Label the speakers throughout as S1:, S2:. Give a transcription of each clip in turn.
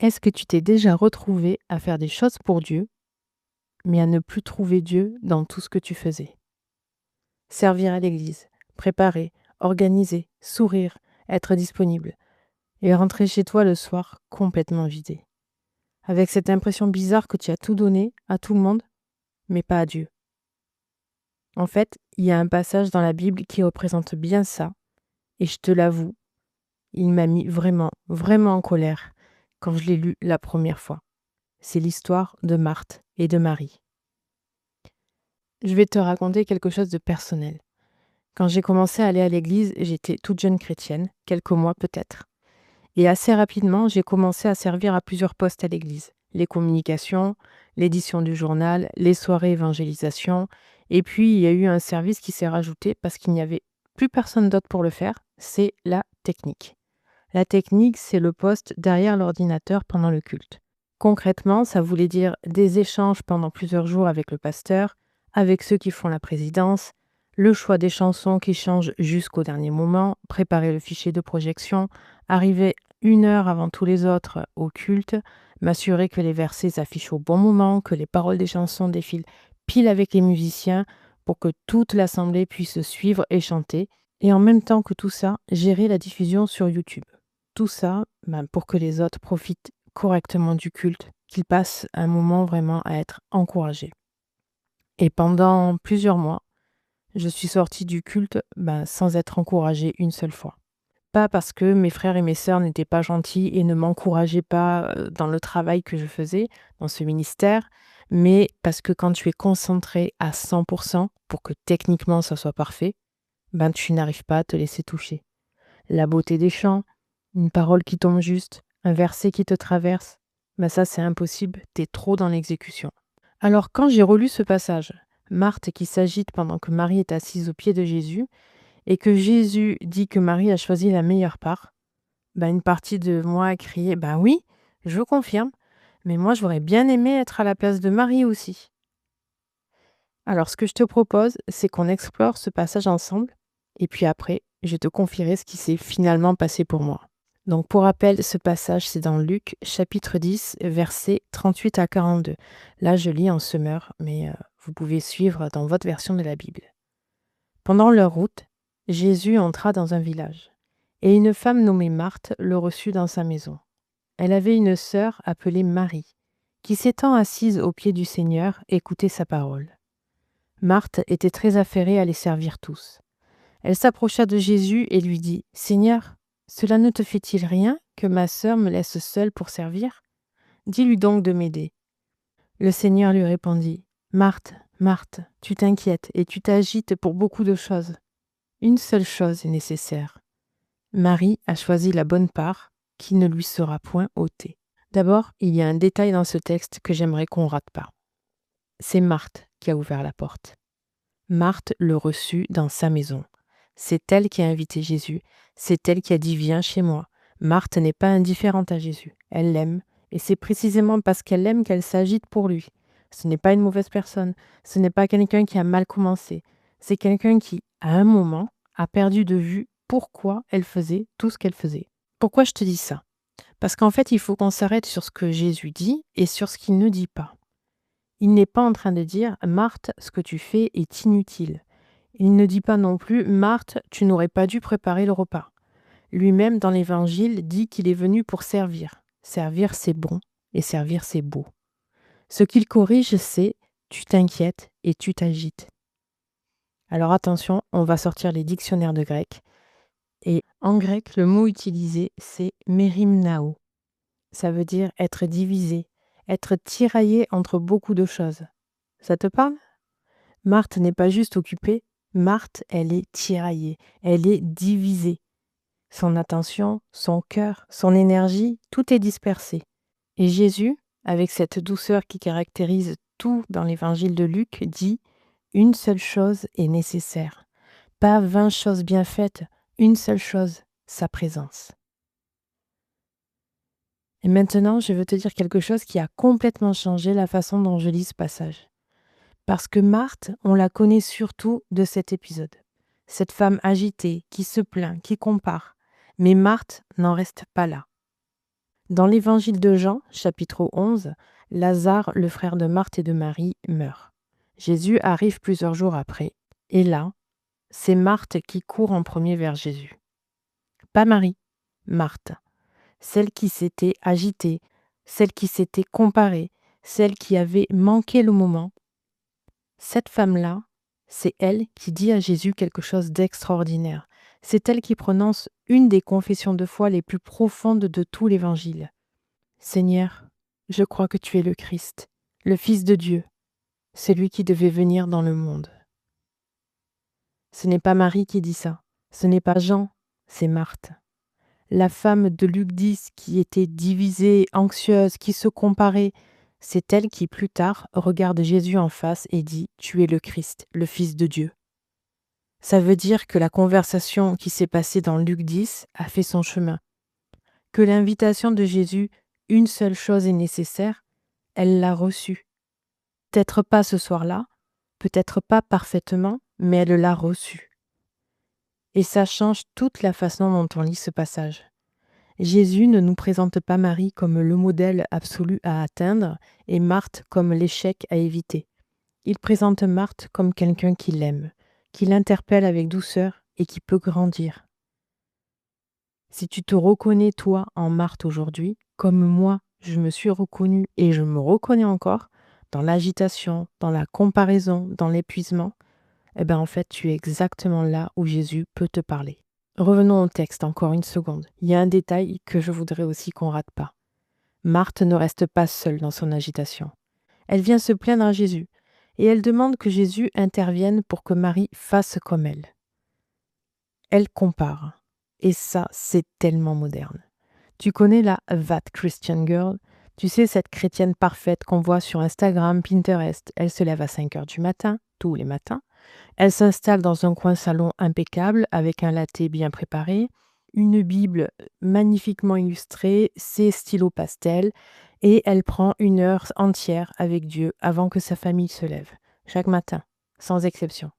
S1: Est-ce que tu t'es déjà retrouvé à faire des choses pour Dieu, mais à ne plus trouver Dieu dans tout ce que tu faisais? Servir à l'église, préparer, organiser, sourire, être disponible, et rentrer chez toi le soir complètement vidé, avec cette impression bizarre que tu as tout donné à tout le monde, mais pas à Dieu. En fait, il y a un passage dans la Bible qui représente bien ça, et je te l'avoue, il m'a mis vraiment, vraiment en colère quand je l'ai lu la première fois. C'est l'histoire de Marthe et de Marie. Je vais te raconter quelque chose de personnel. Quand j'ai commencé à aller à l'église, j'étais toute jeune chrétienne, quelques mois peut-être. Et assez rapidement, j'ai commencé à servir à plusieurs postes à l'église. Les communications, l'édition du journal, les soirées évangélisation. Et puis, il y a eu un service qui s'est rajouté parce qu'il n'y avait plus personne d'autre pour le faire, c'est la technique. La technique, c'est le poste derrière l'ordinateur pendant le culte. Concrètement, ça voulait dire des échanges pendant plusieurs jours avec le pasteur, avec ceux qui font la présidence, le choix des chansons qui changent jusqu'au dernier moment, préparer le fichier de projection, arriver 1 heure avant tous les autres au culte, m'assurer que les versets s'affichent au bon moment, que les paroles des chansons défilent pile avec les musiciens pour que toute l'assemblée puisse suivre et chanter, et en même temps que tout ça, gérer la diffusion sur YouTube. Tout ça, pour que les autres profitent correctement du culte, qu'ils passent un moment vraiment à être encouragés. Et pendant plusieurs mois, je suis sortie du culte sans être encouragée une seule fois. Pas parce que mes frères et mes sœurs n'étaient pas gentils et ne m'encourageaient pas dans le travail que je faisais, dans ce ministère, mais parce que quand tu es concentré à 100% pour que techniquement ça soit parfait, tu n'arrives pas à te laisser toucher. La beauté des chants, une parole qui tombe juste, un verset qui te traverse, ça c'est impossible, t'es trop dans l'exécution. Alors quand j'ai relu ce passage, Marthe qui s'agite pendant que Marie est assise aux pieds de Jésus, et que Jésus dit que Marie a choisi la meilleure part, une partie de moi a crié « oui, je confirme, mais moi j'aurais bien aimé être à la place de Marie aussi ». Alors ce que je te propose, c'est qu'on explore ce passage ensemble, et puis après, je te confierai ce qui s'est finalement passé pour moi. Donc pour rappel, ce passage, c'est dans Luc, chapitre 10, versets 38 à 42. Là, je lis en semeur, mais vous pouvez suivre dans votre version de la Bible. Pendant leur route, Jésus entra dans un village, et une femme nommée Marthe le reçut dans sa maison. Elle avait une sœur appelée Marie, qui s'étant assise aux pieds du Seigneur, écoutait sa parole. Marthe était très affairée à les servir tous. Elle s'approcha de Jésus et lui dit « Seigneur, cela ne te fait-il rien que ma sœur me laisse seule pour servir? Dis-lui donc de m'aider. » Le Seigneur lui répondit « Marthe, Marthe, tu t'inquiètes et tu t'agites pour beaucoup de choses. Une seule chose est nécessaire. Marie a choisi la bonne part qui ne lui sera point ôtée. » D'abord, il y a un détail dans ce texte que j'aimerais qu'on rate pas. C'est Marthe qui a ouvert la porte. Marthe le reçut dans sa maison. C'est elle qui a invité Jésus. C'est elle qui a dit « Viens chez moi ». Marthe n'est pas indifférente à Jésus. Elle l'aime. Et c'est précisément parce qu'elle l'aime qu'elle s'agite pour lui. Ce n'est pas une mauvaise personne. Ce n'est pas quelqu'un qui a mal commencé. C'est quelqu'un qui, à un moment, a perdu de vue pourquoi elle faisait tout ce qu'elle faisait. Pourquoi je te dis ça? Parce qu'en fait, il faut qu'on s'arrête sur ce que Jésus dit et sur ce qu'il ne dit pas. Il n'est pas en train de dire « Marthe, ce que tu fais est inutile ». Il ne dit pas non plus « Marthe, tu n'aurais pas dû préparer le repas ». Lui-même, dans l'Évangile, dit qu'il est venu pour servir. Servir, c'est bon, et servir, c'est beau. Ce qu'il corrige, c'est « tu t'inquiètes et tu t'agites ». Alors attention, on va sortir les dictionnaires de grec. Et en grec, le mot utilisé, c'est « mérimnao ». Ça veut dire être divisé, être tiraillé entre beaucoup de choses. Ça te parle? Marthe n'est pas juste occupée, Marthe, elle est tiraillée, elle est divisée. Son attention, son cœur, son énergie, tout est dispersé. Et Jésus, avec cette douceur qui caractérise tout dans l'évangile de Luc, dit « Une seule chose est nécessaire. Pas 20 choses bien faites, une seule chose, sa présence. » Et maintenant, je veux te dire quelque chose qui a complètement changé la façon dont je lis ce passage. Parce que Marthe, on la connaît surtout de cet épisode. Cette femme agitée, qui se plaint, qui compare. Mais Marthe n'en reste pas là. Dans l'évangile de Jean, chapitre 11, Lazare, le frère de Marthe et de Marie, meurt. Jésus arrive plusieurs jours après. Et là, c'est Marthe qui court en premier vers Jésus. Pas Marie, Marthe. Celle qui s'était agitée, celle qui s'était comparée, celle qui avait manqué le moment. Cette femme-là, c'est elle qui dit à Jésus quelque chose d'extraordinaire. C'est elle qui prononce une des confessions de foi les plus profondes de tout l'Évangile. Seigneur, je crois que tu es le Christ, le Fils de Dieu, celui qui devait venir dans le monde. Ce n'est pas Marie qui dit ça, ce n'est pas Jean, c'est Marthe. La femme de Luc 10 qui était divisée, anxieuse, qui se comparait, c'est elle qui plus tard regarde Jésus en face et dit « Tu es le Christ, le Fils de Dieu ». Ça veut dire que la conversation qui s'est passée dans Luc 10 a fait son chemin, que l'invitation de Jésus « Une seule chose est nécessaire », elle l'a reçue. Peut-être pas ce soir-là, peut-être pas parfaitement, mais elle l'a reçue. Et ça change toute la façon dont on lit ce passage. Jésus ne nous présente pas Marie comme le modèle absolu à atteindre et Marthe comme l'échec à éviter. Il présente Marthe comme quelqu'un qui l'aime, qui l'interpelle avec douceur et qui peut grandir. Si tu te reconnais toi en Marthe aujourd'hui, comme moi je me suis reconnue et je me reconnais encore, dans l'agitation, dans la comparaison, dans l'épuisement, eh bien en fait tu es exactement là où Jésus peut te parler. Revenons au texte encore une seconde. Il y a un détail que je voudrais aussi qu'on rate pas. Marthe ne reste pas seule dans son agitation. Elle vient se plaindre à Jésus et elle demande que Jésus intervienne pour que Marie fasse comme elle. Elle compare. Et ça, c'est tellement moderne. Tu connais la That Christian Girl? Tu sais, cette chrétienne parfaite qu'on voit sur Instagram, Pinterest. Elle se lève à 5h du matin, tous les matins. Elle s'installe dans un coin salon impeccable avec un latte bien préparé, une Bible magnifiquement illustrée, ses stylos pastels, et elle prend 1 heure entière avec Dieu avant que sa famille se lève, chaque matin, sans exception.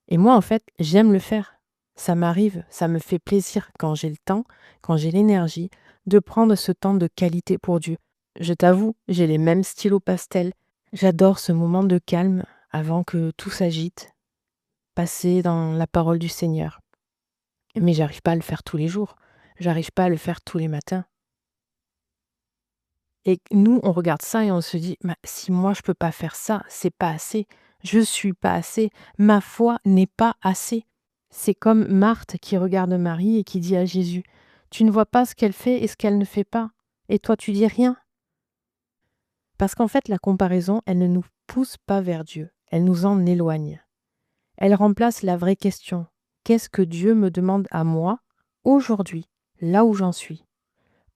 S1: Et moi, en fait, j'aime le faire. Ça m'arrive, ça me fait plaisir quand j'ai le temps, quand j'ai l'énergie, de prendre ce temps de qualité pour Dieu. Je t'avoue, j'ai les mêmes stylos pastels. J'adore ce moment de calme avant que tout s'agite, passer dans la parole du Seigneur. Mais j'arrive pas à le faire tous les jours. J'arrive pas à le faire tous les matins. Et nous, on regarde ça et on se dit, si moi je peux pas faire ça, c'est pas assez. Je suis pas assez. Ma foi n'est pas assez. C'est comme Marthe qui regarde Marie et qui dit à Jésus, tu ne vois pas ce qu'elle fait et ce qu'elle ne fait pas. Et toi, tu dis rien. Parce qu'en fait, la comparaison, elle ne nous pousse pas vers Dieu. Elle nous en éloigne. Elle remplace la vraie question. Qu'est-ce que Dieu me demande à moi, aujourd'hui, là où j'en suis?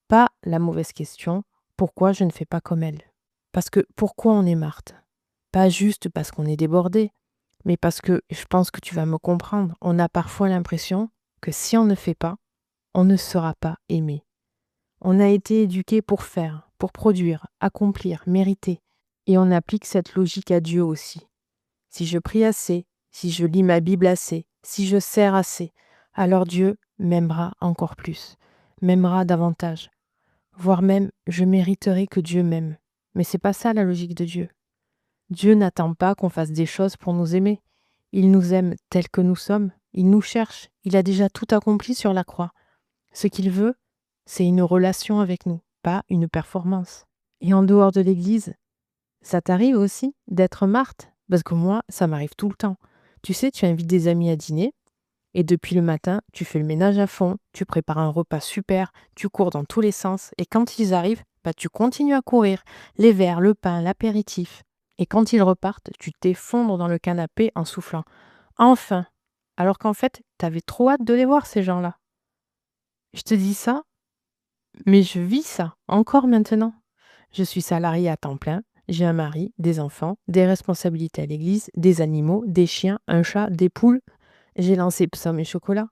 S1: Pas la mauvaise question, pourquoi je ne fais pas comme elle? Parce que pourquoi on est Marthe? Pas juste parce qu'on est débordé, mais parce que, je pense que tu vas me comprendre, on a parfois l'impression que si on ne fait pas, on ne sera pas aimé. On a été éduqué pour faire, pour produire, accomplir, mériter. Et on applique cette logique à Dieu aussi. Si je prie assez, si je lis ma Bible assez, si je sers assez, alors Dieu m'aimera encore plus, m'aimera davantage. Voire même, je mériterai que Dieu m'aime. Mais c'est pas ça la logique de Dieu. Dieu n'attend pas qu'on fasse des choses pour nous aimer. Il nous aime tels que nous sommes. Il nous cherche. Il a déjà tout accompli sur la croix. Ce qu'il veut, c'est une relation avec nous, pas une performance. Et en dehors de l'Église, ça t'arrive aussi d'être Marthe? Parce que moi, ça m'arrive tout le temps. Tu sais, tu invites des amis à dîner, et depuis le matin, tu fais le ménage à fond, tu prépares un repas super, tu cours dans tous les sens, et quand ils arrivent, tu continues à courir. Les verres, le pain, l'apéritif. Et quand ils repartent, tu t'effondres dans le canapé en soufflant. Enfin! Alors qu'en fait, t'avais trop hâte de les voir, ces gens-là. Je te dis ça, mais je vis ça, encore maintenant. Je suis salariée à temps plein, j'ai un mari, des enfants, des responsabilités à l'église, des animaux, des chiens, un chat, des poules. J'ai lancé Psaume et chocolat.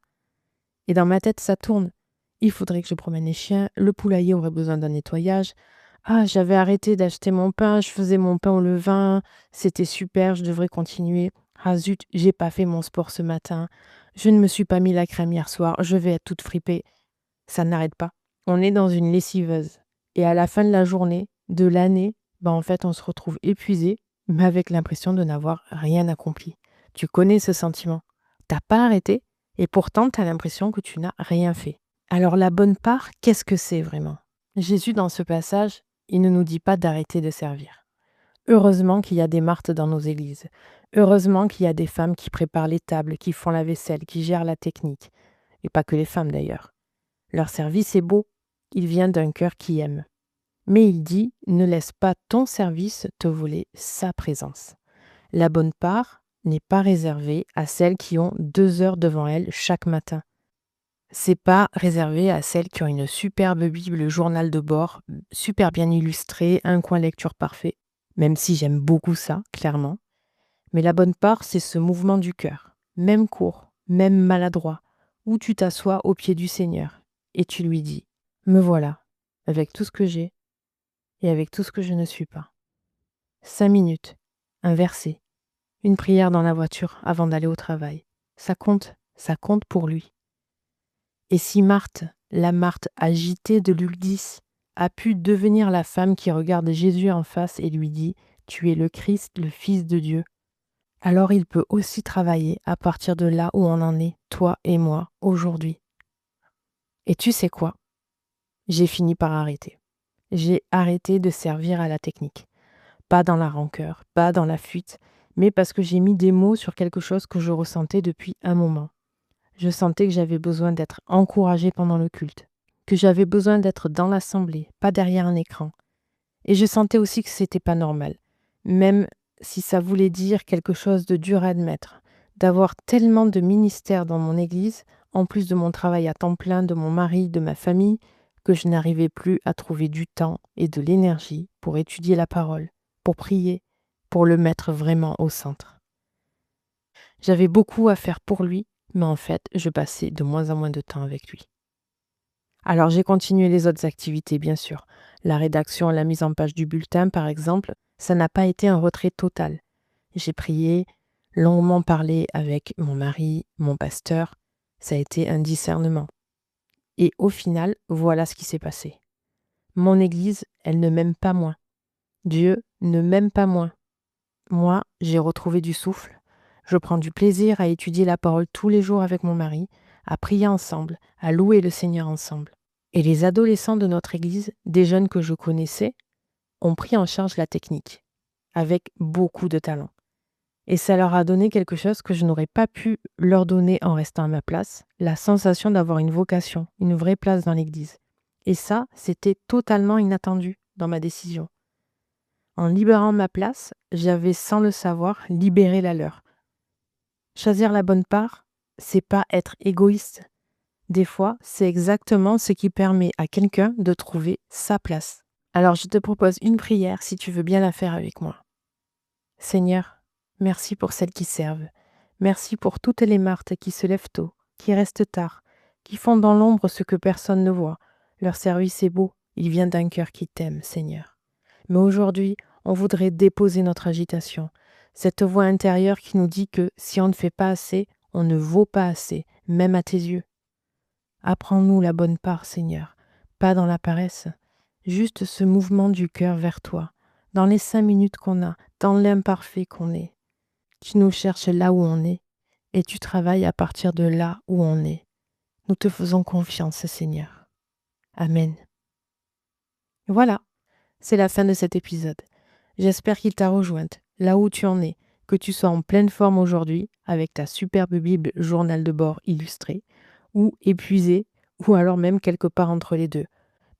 S1: Et dans ma tête, ça tourne. Il faudrait que je promène les chiens, le poulailler aurait besoin d'un nettoyage. Ah, j'avais arrêté d'acheter mon pain, je faisais mon pain au levain, c'était super, je devrais continuer. Ah zut, j'ai pas fait mon sport ce matin. Je ne me suis pas mis la crème hier soir, je vais être toute fripée. Ça n'arrête pas. on est dans une lessiveuse. Et à la fin de la journée, de l'année, en fait, on se retrouve épuisé, mais avec l'impression de n'avoir rien accompli. Tu connais ce sentiment. T'as pas arrêté et pourtant tu as l'impression que tu n'as rien fait. Alors la bonne part, qu'est-ce que c'est vraiment? Jésus, dans ce passage, il ne nous dit pas d'arrêter de servir. Heureusement qu'il y a des Marthes dans nos églises. Heureusement qu'il y a des femmes qui préparent les tables, qui font la vaisselle, qui gèrent la technique. Et pas que les femmes d'ailleurs. Leur service est beau. Il vient d'un cœur qui aime. Mais il dit, ne laisse pas ton service te voler sa présence. La bonne part n'est pas réservée à celles qui ont 2 heures devant elles chaque matin. C'est pas réservé à celles qui ont une superbe Bible, journal de bord, super bien illustré, un coin lecture parfait, même si j'aime beaucoup ça, clairement. Mais la bonne part, c'est ce mouvement du cœur, même court, même maladroit, où tu t'assois au pied du Seigneur et tu lui dis « Me voilà, avec tout ce que j'ai et avec tout ce que je ne suis pas. » 5 minutes, un verset, une prière dans la voiture avant d'aller au travail. Ça compte pour lui. Et si Marthe, la Marthe agitée de Luc 10, a pu devenir la femme qui regarde Jésus en face et lui dit « Tu es le Christ, le Fils de Dieu », alors il peut aussi travailler à partir de là où on en est, toi et moi, aujourd'hui. Et tu sais quoi? J'ai fini par arrêter. J'ai arrêté de servir à la technique. Pas dans la rancœur, pas dans la fuite, mais parce que j'ai mis des mots sur quelque chose que je ressentais depuis un moment. Je sentais que j'avais besoin d'être encouragée pendant le culte, que j'avais besoin d'être dans l'assemblée, pas derrière un écran. Et je sentais aussi que c'était pas normal, même si ça voulait dire quelque chose de dur à admettre, d'avoir tellement de ministères dans mon église, en plus de mon travail à temps plein, de mon mari, de ma famille, que je n'arrivais plus à trouver du temps et de l'énergie pour étudier la parole, pour prier, pour le mettre vraiment au centre. J'avais beaucoup à faire pour lui, mais en fait, je passais de moins en moins de temps avec lui. Alors j'ai continué les autres activités, bien sûr. La rédaction, la mise en page du bulletin, par exemple, ça n'a pas été un retrait total. J'ai prié, longuement parlé avec mon mari, mon pasteur. Ça a été un discernement. Et au final, voilà ce qui s'est passé. Mon église, elle ne m'aime pas moins. Dieu ne m'aime pas moins. Moi, j'ai retrouvé du souffle. Je prends du plaisir à étudier la parole tous les jours avec mon mari, à prier ensemble, à louer le Seigneur ensemble. Et les adolescents de notre église, des jeunes que je connaissais, ont pris en charge la technique, avec beaucoup de talent. Et ça leur a donné quelque chose que je n'aurais pas pu leur donner en restant à ma place, la sensation d'avoir une vocation, une vraie place dans l'église. Et ça, c'était totalement inattendu dans ma décision. En libérant ma place, j'avais, sans le savoir, libéré la leur. Choisir la bonne part, c'est pas être égoïste. Des fois, c'est exactement ce qui permet à quelqu'un de trouver sa place. Alors je te propose une prière si tu veux bien la faire avec moi. Seigneur, merci pour celles qui servent. Merci pour toutes les Marthes qui se lèvent tôt, qui restent tard, qui font dans l'ombre ce que personne ne voit. Leur service est beau, il vient d'un cœur qui t'aime, Seigneur. Mais aujourd'hui, on voudrait déposer notre agitation, cette voix intérieure qui nous dit que si on ne fait pas assez, on ne vaut pas assez, même à tes yeux. Apprends-nous la bonne part, Seigneur, pas dans la paresse, juste ce mouvement du cœur vers toi, dans les 5 minutes qu'on a, dans l'imparfait qu'on est. Tu nous cherches là où on est, et tu travailles à partir de là où on est. Nous te faisons confiance, Seigneur. Amen. Voilà, c'est la fin de cet épisode. J'espère qu'il t'a rejointe, là où tu en es, que tu sois en pleine forme aujourd'hui, avec ta superbe Bible journal de bord illustré, ou épuisé, ou alors même quelque part entre les deux.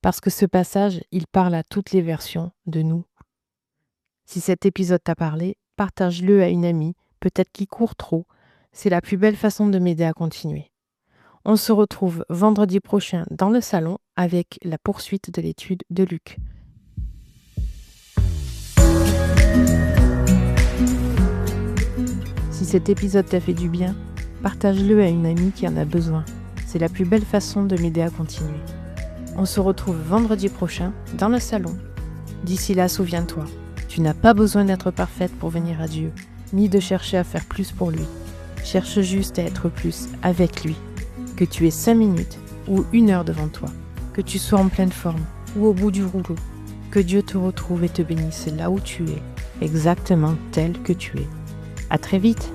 S1: Parce que ce passage, il parle à toutes les versions de nous. Si cet épisode t'a parlé, partage-le à une amie, peut-être qui court trop. C'est la plus belle façon de m'aider à continuer. On se retrouve vendredi prochain dans le salon avec la poursuite de l'étude de Luc. Si cet épisode t'a fait du bien, partage-le à une amie qui en a besoin. C'est la plus belle façon de m'aider à continuer. On se retrouve vendredi prochain dans le salon. D'ici là, souviens-toi, tu n'as pas besoin d'être parfaite pour venir à Dieu, ni de chercher à faire plus pour lui. Cherche juste à être plus avec lui. Que tu aies 5 minutes ou 1 heure devant toi. que tu sois en pleine forme ou au bout du rouleau. Que Dieu te retrouve et te bénisse là où tu es, exactement tel que tu es. À très vite!